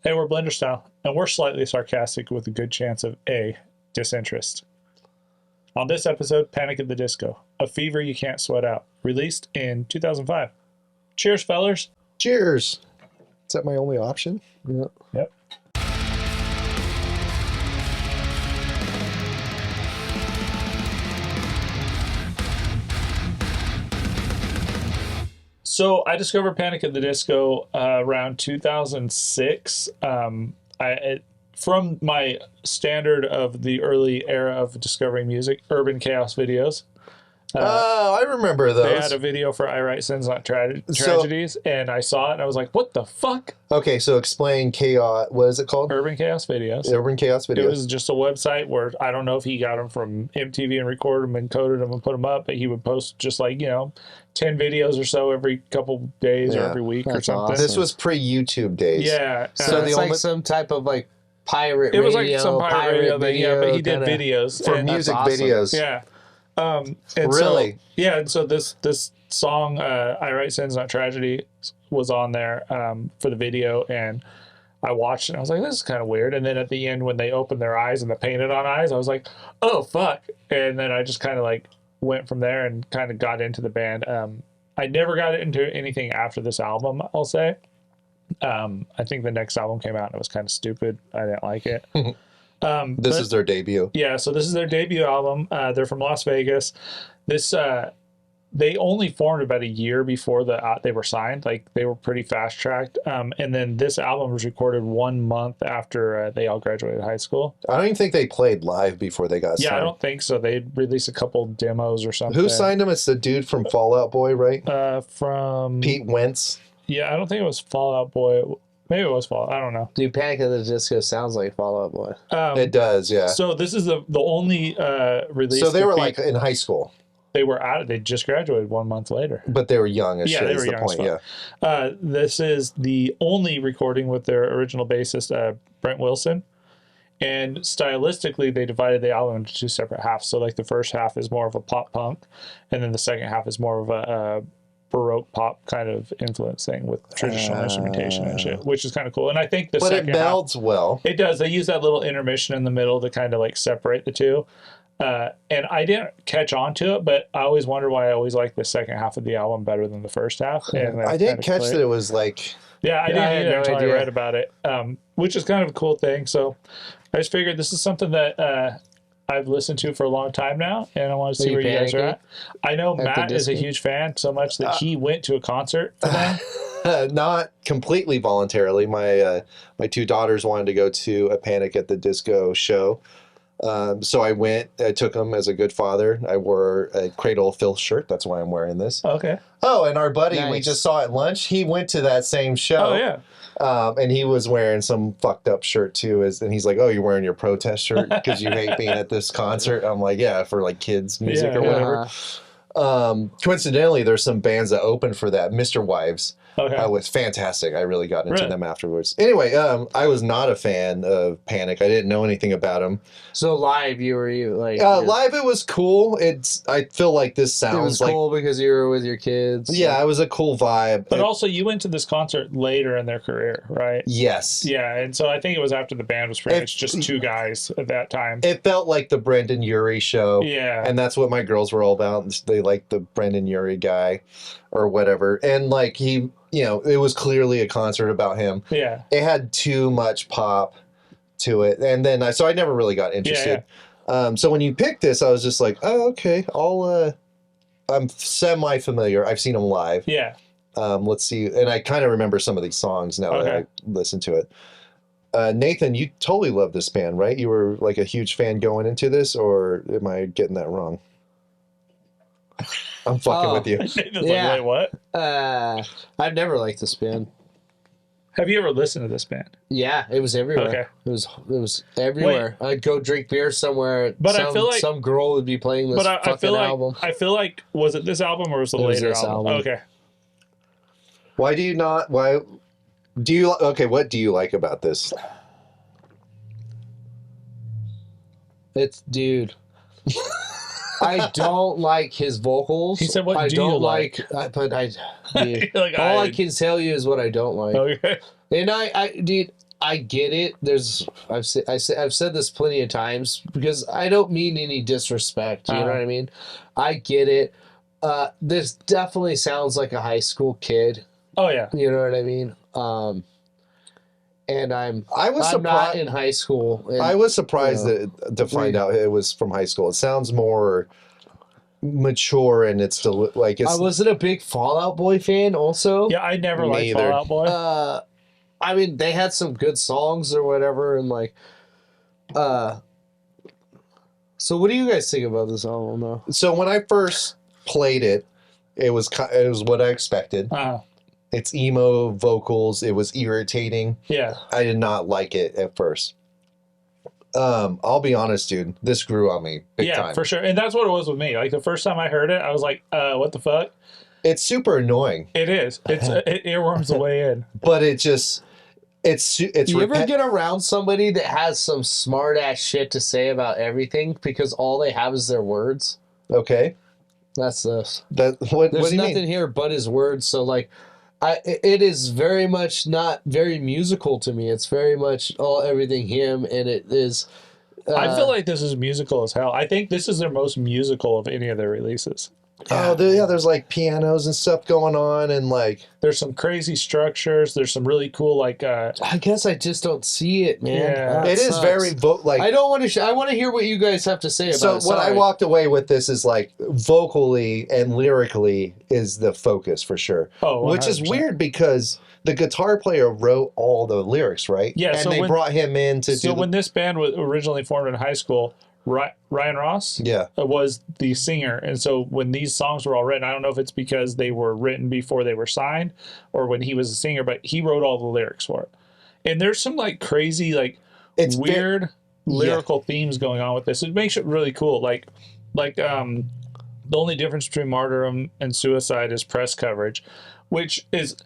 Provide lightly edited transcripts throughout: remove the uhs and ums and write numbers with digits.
Hey, we're Blenderstyle, and we're slightly sarcastic with a good chance of A, disinterest. On this episode, Panic at the Disco, a fever you can't sweat out, released in 2005. Cheers, fellers. Cheers. Is that my only option? Yep. Yep. So I discovered Panic at the Disco around 2006. From my standard of the early era of discovering music, Urban Chaos videos. I remember those. They had a video for I Write Sins, Not Tragedies, and I saw it, and I was like, what the fuck? Okay, so explain Chaos. What is it called? Urban Chaos videos. Urban Chaos videos. It was just a website where I don't know if he got them from MTV and recorded them and coded them and put them up, but he would post just 10 videos or so every couple days or every week or something. Awesome. This was pre-YouTube days. Yeah. So it's like some type of pirate radio. It was like some pirate radio thing, yeah, but he did videos. For music videos. Yeah. And really? So, yeah, and so this song, I Write Sins, Not Tragedy, was on there for the video, and I watched it, and I was like, this is kind of weird. And then at the end, when they opened their eyes and the painted on eyes, I was like, oh, fuck. And then I just kind of went from there and kind of got into the band. I never got into anything after this album, I'll say. I think the next album came out, and it was kind of stupid. I didn't like it. This is their debut. Yeah, so this is their debut album. They're from Las Vegas. They only formed about a year before they were signed. They were pretty fast tracked. And then this album was recorded 1 month after they all graduated high school. I don't even think they played live before they got signed. Yeah, I don't think so. They released a couple demos or something. Who signed them? It's the dude from Fall Out Boy, right? From Pete Wentz. Yeah, I don't think it was Fall Out Boy. Maybe it was Fall. I don't know. Dude, Panic at the Disco sounds like Fall Out Boy. It does, yeah. So this is the only release. So they were in high school. They were they just graduated 1 month later. But they were young as shit. They were young point, as fuck. This is the only recording with their original bassist, Brent Wilson. And stylistically, they divided the album into two separate halves. So the first half is more of a pop punk, and then the second half is more of a Baroque pop kind of influence thing with traditional instrumentation and shit, which is kind of cool. And I think the second half... But it melds well. It does. They use that little intermission in the middle to kind of separate the two. And I didn't catch on to it, but I always wonder why I always like the second half of the album better than the first half. And I didn't catch that it was Yeah, I didn't either until I read about it, which is kind of a cool thing. So I just figured this is something that I've listened to for a long time now, and I want to see where you guys are at. I know Matt is a huge fan, so much that he went to a concert for them. Not completely voluntarily. My two daughters wanted to go to a Panic at the Disco show. So I went. I took them as a good father. I wore a Cradle of Filth shirt. That's why I'm wearing this. Okay. Oh, and our buddy we just saw at lunch, he went to that same show. Oh, yeah. And he was wearing some fucked up shirt too. And he's like, oh, you're wearing your protest shirt because you hate being at this concert? I'm like, yeah, for kids music or whatever. Coincidentally, there's some bands that opened for that. Mr. Wives was fantastic. I really got into them afterwards. Anyway, I was not a fan of Panic. I didn't know anything about them. So live, you were live, it was cool. I feel like this sounds it was cool because you were with your kids. Yeah, it was a cool vibe. But also, you went to this concert later in their career, right? Yes. Yeah, and so I think it was after the band was pretty much just two guys at that time. It felt like the Brendon Urie show. Yeah. And that's what my girls were all about. They liked the Brendon Urie guy or whatever. And he, it was clearly a concert about him. Yeah. It had too much pop to it. And then I never really got interested. Yeah. So when you picked this, I was just like, oh, okay. I'm semi-familiar. I've seen them live. Yeah. Let's see. And I kind of remember some of these songs now that I listen to it. Nathan, you totally love this band, right? You were a huge fan going into this, or am I getting that wrong? I'm fucking with you. Wait, what? I've never liked this band. Have you ever listened to this band? Yeah, it was everywhere. Okay. It was everywhere. I'd go drink beer somewhere. But I feel like some girl would be playing this fucking album. I feel like, was it this album or was it later album? Okay. Why do you not? Why do you? Okay, what do you like about this? Dude. I don't like his vocals. He said, "What I do don't you like?" Dude, all I can tell you is what I don't like. Okay. And dude, I get it. I've said this plenty of times because I don't mean any disrespect. You know what I mean? I get it. This definitely sounds like a high school kid. Oh yeah. You know what I mean? And I'm not in high school. And, I was surprised to find out it was from high school. It sounds more mature and it's like it's. I wasn't a big Fall Out Boy fan. Also, yeah, I never liked Fall Out Boy. I mean, they had some good songs or whatever, and like, so what do you guys think about this album, though? So when I first played it, it was what I expected. It's emo vocals. It was irritating. Yeah, I did not like it at first. I'll be honest, dude. This grew on me big time. Yeah, for sure. And that's what it was with me. Like the first time I heard it, I was like, "What the fuck?" It's super annoying. It is. It earworms the way in. But it just. It's you ever get around somebody that has some smart ass shit to say about everything because all they have is their words? Okay. That's this. There's nothing here but his words. So like, it is very much not very musical to me. It's very much everything him, and it is. I feel like this is musical as hell. I think this is their most musical of any of their releases. Oh, there's like pianos and stuff going on, and like there's some crazy structures. There's some really cool like. I guess I just don't see it, man. Yeah. It is very like. I don't want to. I want to hear what you guys have to say about it. So what I walked away with this is like vocally and lyrically is the focus for sure. Oh, 100%. Which is weird because the guitar player wrote all the lyrics, right? Yeah, and they brought him in to do. So when this band was originally formed in high school. Ryan Ross was the singer. And so when these songs were all written, I don't know if it's because they were written before they were signed or when he was a singer, but he wrote all the lyrics for it. And there's some like crazy, like weird lyrical themes going on with this. It makes it really cool. Like the only difference between Martyrdom and Suicide is press coverage, which is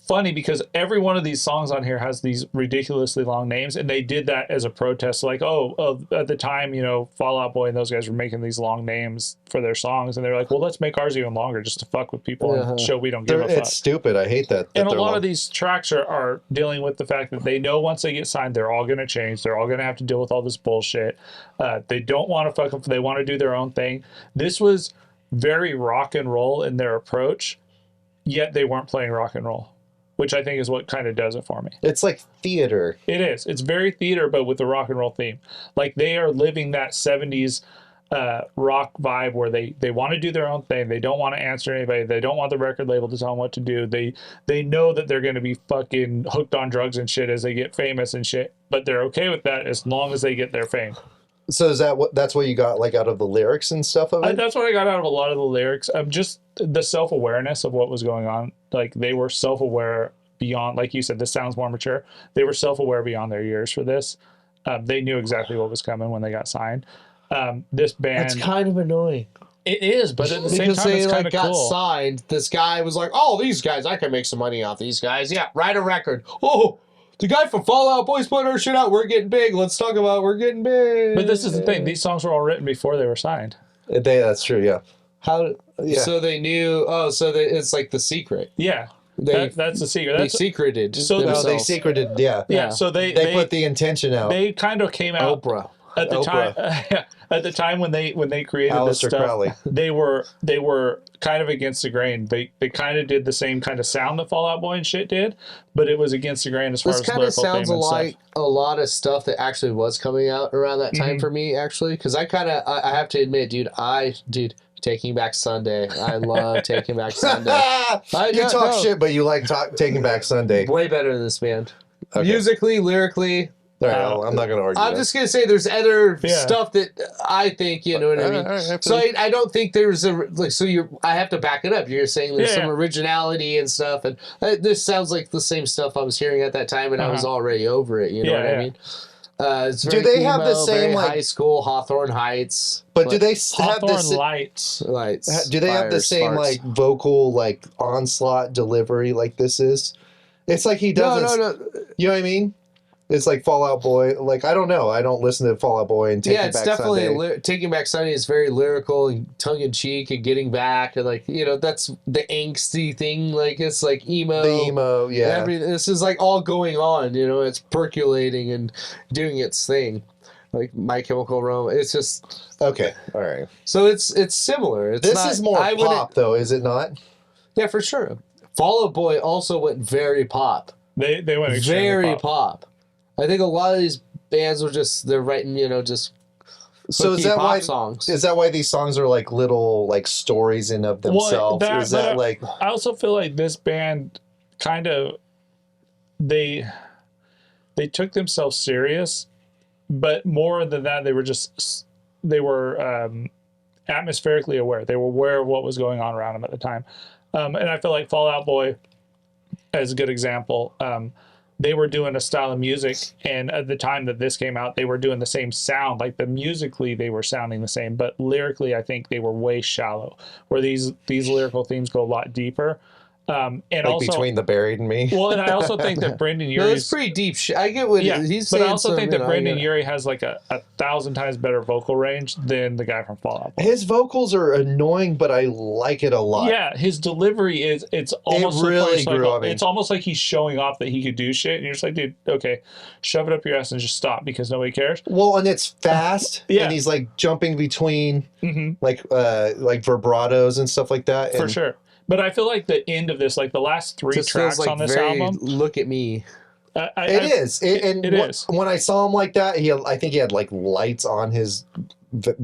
funny because every one of these songs on here has these ridiculously long names, and they did that as a protest. Like, at the time, Fall Out Boy and those guys were making these long names for their songs, and they're like, well, let's make ours even longer just to fuck with people and show we don't give a fuck. It's stupid. I hate that. And a lot of these tracks are dealing with the fact that they know once they get signed, they're all going to change. They're all going to have to deal with all this bullshit. They don't want to fuck them. They want to do their own thing. This was very rock and roll in their approach, yet they weren't playing rock and roll, which I think is what kind of does it for me. It's like theater. It is. It's very theater, but with the rock and roll theme. Like they are living that 70s rock vibe where they want to do their own thing. They don't want to answer anybody. They don't want the record label to tell them what to do. They know that they're going to be fucking hooked on drugs and shit as they get famous and shit, but they're okay with that as long as they get their fame. So that's what you got like out of the lyrics and stuff of it? That's what I got out of a lot of the lyrics. Just the self-awareness of what was going on. Like they were self-aware beyond, like you said, this sounds more mature. They were self-aware beyond their years for this. They knew exactly what was coming when they got signed. This band... That's kind of annoying. It is, but at the same time, it's kind of cool. Got signed, this guy was like, oh, these guys, I can make some money off these guys. Yeah, write a record. Oh, the guy from Fall Out Boy's putting our shit out. We're getting big. Let's talk about we're getting big. But this is the thing. These songs were all written before they were signed. That's true, yeah. So they knew... Oh, so it's like the secret. Yeah. That's the secret. They secreted. They secreted, yeah. Yeah, so they put the intention out. They kind of came out... Oprah. At the time, at the time when they created this stuff, Crowley. they were kind of against the grain. They kind of did the same kind of sound that Fall Out Boy and shit did, but it was against the grain as far as lyrical fame and stuff. This kind of sounds like a lot of stuff that actually was coming out around that time for me, actually, because I have to admit, dude. Taking Back Sunday. I love Taking Back Sunday. You talk shit, but you like Taking Back Sunday. Way better than this band. Okay. Musically, lyrically. All right, I'm not going to argue. I'm just going to say there's other stuff that I think, you know what I mean? So I don't think there's I have to back it up. You're saying there's some originality and stuff, and this sounds like the same stuff I was hearing at that time, and I was already over it, you know what I mean? It's very do they have the same like high school Hawthorne Heights? But do they have the Lights? Do they have the same like vocal like onslaught delivery like this is? It's like he doesn't. No. You know what I mean? It's like Fall Out Boy. Like, I don't know. I don't listen to Fall Out Boy and Taking Back Sunday. Yeah, it's definitely Taking Back Sunday is very lyrical and tongue in cheek and getting back and like that's the angsty thing. Like it's like emo. The emo, yeah. This is like all going on. It's percolating and doing its thing. Like My Chemical Romance. It's just okay. All right. So it's similar. This is more pop, though, is it not? Yeah, for sure. Fall Out Boy also went very pop. They went very pop. I think a lot of these bands were they're writing, just so is that pop why songs. Is that why these songs are like little like stories in of themselves? I also feel like this band kind of they took themselves serious, but more than that, they were atmospherically aware. They were aware of what was going on around them at the time, and I feel like Fall Out Boy is a good example. They were doing a style of music, and at the time that this came out, they were doing the same sound. Like musically, they were sounding the same, but lyrically, I think they were way shallow. Where these lyrical themes go a lot deeper. And like also Between the Buried and Me. Well, and I also think that Brendon Urie. No, it's pretty deep shit. I get what he's saying. But I also think that Brendon Urie has like a 1,000 times better vocal range than the guy from Fall Out Boy. His vocals are annoying, but I like it a lot. Yeah, his delivery it's almost it's almost like he's showing off that he could do shit, and you're just like, dude, okay, shove it up your ass and just stop because nobody cares. Well, and it's fast, and he's like jumping between like vibratos and stuff like that. For sure. But I feel like the end of this, like the last three tracks on this album, look at me. It is. When I saw him like that, I think he had like lights on his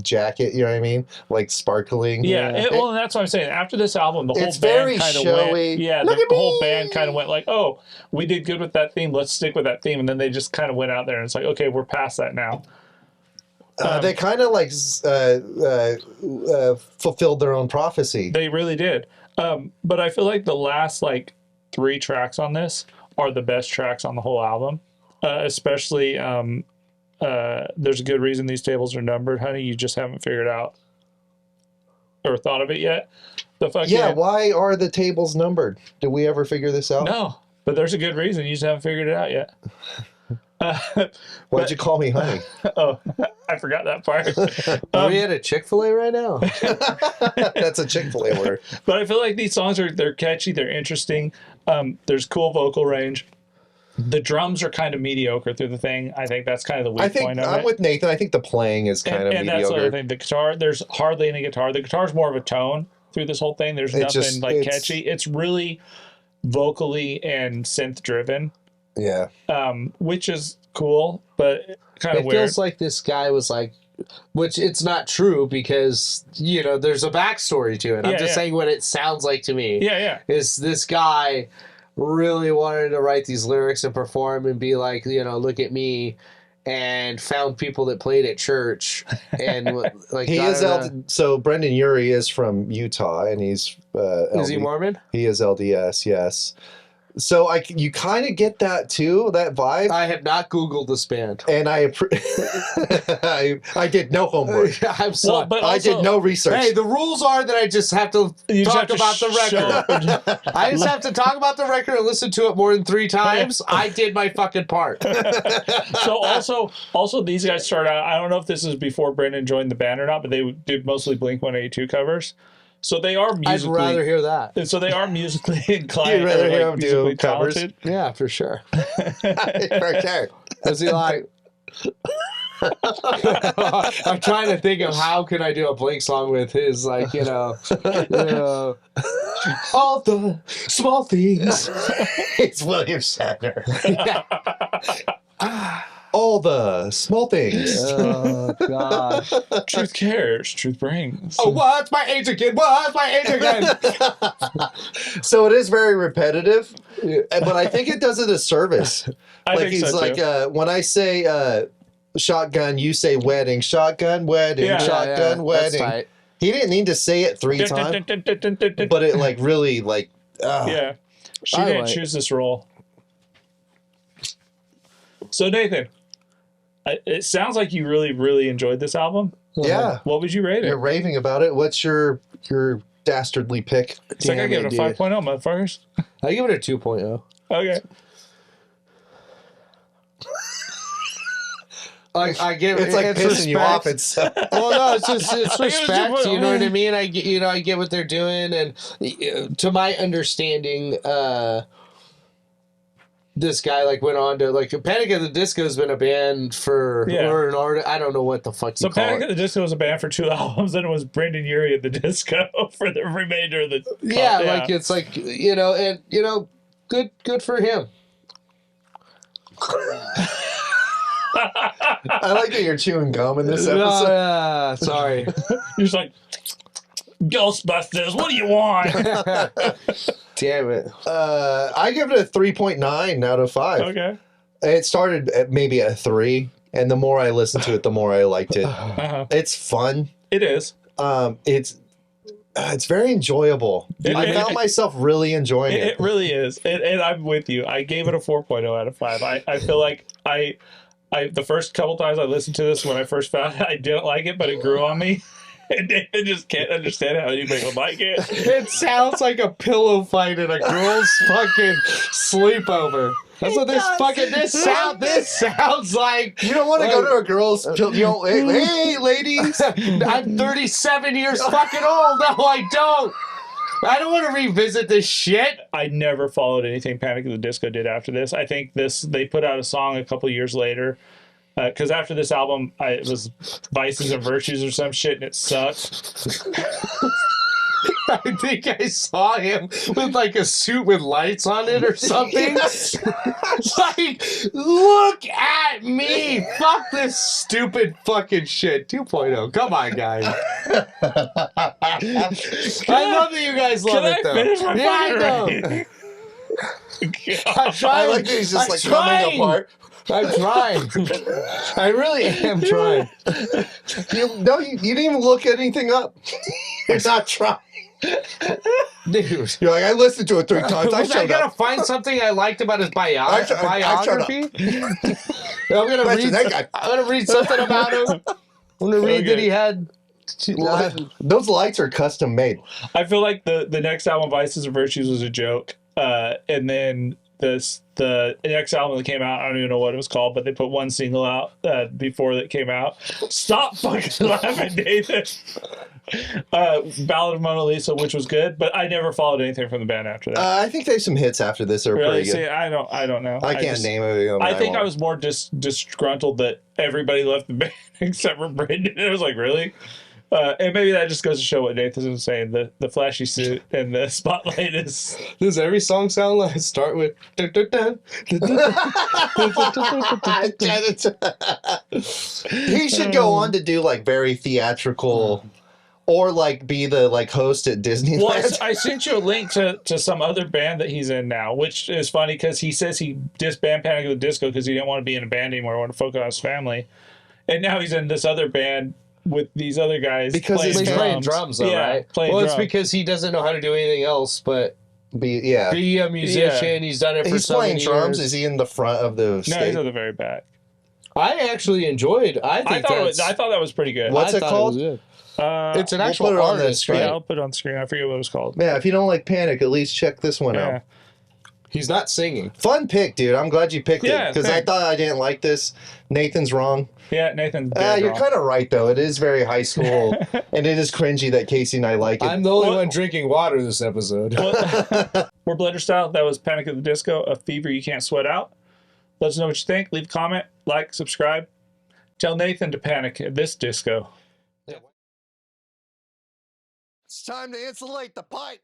jacket. You know what I mean? Like sparkling. Yeah. And that's what I'm saying. After this album, the whole it's very band kind of showy. went. Yeah. The whole band kind of went like, "Oh, we did good with that theme. Let's stick with that theme." And then they just kind of went out there and it's like, "Okay, we're past that now." They kind of like fulfilled their own prophecy. They really did. But I feel like the last like 3 tracks on this are the best tracks on the whole album. Especially There's a Good Reason These Tables Are Numbered, honey. You just haven't figured out or thought of it yet. Why are the tables numbered? Did we ever figure this out? No, but there's a good reason. You just haven't figured it out yet. Why'd you call me honey? Oh, I forgot that part. Are we at a Chick-fil-A right now? That's a Chick-fil-A word. But I feel like these songs they're catchy, they're interesting. There's cool vocal range. The drums are kind of mediocre through the thing. I think that's kind of the weak point of it. I'm with Nathan. I think the playing is kind of mediocre. And that's the other thing. The guitar, there's hardly any guitar. The guitar's more of a tone through this whole thing. There's nothing catchy. It's really vocally and synth driven. Yeah. Which is cool, but kind of weird. It feels like this guy was like, which it's not true because, there's a backstory to it. I'm just saying what it sounds like to me. Yeah. Is this guy really wanted to write these lyrics and perform and be like, look at me, and found people that played at church and like he is so Brendon Urie is from Utah and he's is he Mormon? He is LDS, yes. So you kind of get that too, that vibe. I have not Googled this band, and I did no homework. I'm sorry, but I did no research. Hey, the rules are that I just have to talk about the record. I just have to talk about the record and listen to it more than 3 times. I did my fucking part. So also these guys start out. I don't know if this is before Brendon joined the band or not, but they did mostly Blink-182 covers. So they are musically. I'd rather hear that. And so they are musically inclined. You'd rather hear them do covers? Talented. Yeah, for sure. For sure. Is he like? I'm trying to think of how can I do a Blink song with his all the small things. It's William Shatner. All the small things. Oh, God. Truth cares. Truth brings. Oh, what's my age again? What's my age again? So it is very repetitive, but I think it does it a service. I think he's so like, too. when I say shotgun, you say wedding. Shotgun, wedding. Shotgun, wedding. That's tight. He didn't need to say it 3 times, but it like really like. Yeah. She didn't choose this role. So Nathan. It sounds like you really, really enjoyed this album. Yeah. What would you rate it? You're raving about it. What's your dastardly pick? It's like I give it a 5.0, motherfuckers. I give it a 2.0. Okay. I give It's like pissing respect. you off. It's Well, no, it's respect. You know what I mean? mean? I get what they're doing, and to my understanding, this guy like went on to like Panic at the Disco has been a band for or an artist. I don't know what the fuck you call Panic it. at the Disco was a band for 2 albums, and it was Brendon Urie at the Disco for the remainder of the. Like it's like good for him. I like that you're chewing gum in this episode. Sorry. You're just like, Ghostbusters, what do you want? Damn it. I give it a 3.9 out of 5. Okay. It started at maybe a 3, and the more I listened to it, the more I liked it. It's fun. It is. It's very enjoyable. I found myself really enjoying it. It really is. And I'm with you. I gave it a 4.0 out of 5. I feel like I the first couple times I listened to this when I first found it, I didn't like it, but it grew on me. And I just can't understand how anybody would like it. It sounds like a pillow fight at a girl's fucking sleepover. That's what this sounds like. You don't want to go to a girl's... hey, ladies. I'm 37 years fucking old. No, I don't. I don't want to revisit this shit. I never followed anything Panic at the Disco did after this. I think they put out a song a couple years later. Because after this album, it was Vices and Virtues or some shit, and it sucked. I think I saw him with like a suit with lights on it or something. Like, look at me. Fuck this stupid fucking shit. 2.0. Come on, guys. I love that you guys love it, though. Finish my I know. I'm trying. I like that he's just coming apart. I'm trying. I really am trying. You didn't even look anything up. You're not trying. Dude. You're like, I listened to it 3 times. I gotta find something I liked about his biography. I'm gonna read something about him. I'm gonna read that he had. Those lights are custom made. I feel like the next album, Vices and Virtues, was a joke. And then the next album that came out, I don't even know what it was called, but they put one single out before that came out. Stop fucking laughing, Nathan. Ballad of Mona Lisa, which was good, but I never followed anything from the band after that. I think there's some hits after this that are pretty good. See, I don't know. I can't name it. I think I was more disgruntled that everybody left the band except for Brendon. It was like, really? And maybe that just goes to show what Nathan was saying. The flashy suit and the spotlight is... Does every song sound like start with... He should go on to do like very theatrical... Or like be the like host at Disneyland. Well, I sent you a link to some other band that he's in now, which is funny because he says he disbanded Panic at the Disco because he didn't want to be in a band anymore. He wanted to focus on his family. And now he's in this other band with these other guys because playing he's playing drums, though, right? It's because he doesn't know how to do anything else but be a musician. He's done it for so many years. He's playing drums. Is he in the front of the stage? No, he's at the very back. I actually enjoyed. I thought that was pretty good. What's it called? It's an actual artist. Yeah, I'll put it on the screen. I forget what it was called. Yeah, if you don't like Panic, at least check this one out. He's not singing. Fun pick, dude. I'm glad you picked it because I thought I didn't like this. Nathan's wrong. Yeah, Nathan's you're kind of right, though. It is very high school, and it is cringy that Casey and I like it. I'm the only one drinking water this episode. We're Blenderstyle. That was Panic at the Disco, a fever you can't sweat out. Let us know what you think. Leave a comment, like, subscribe. Tell Nathan to panic at this disco. It's time to insulate the pipe.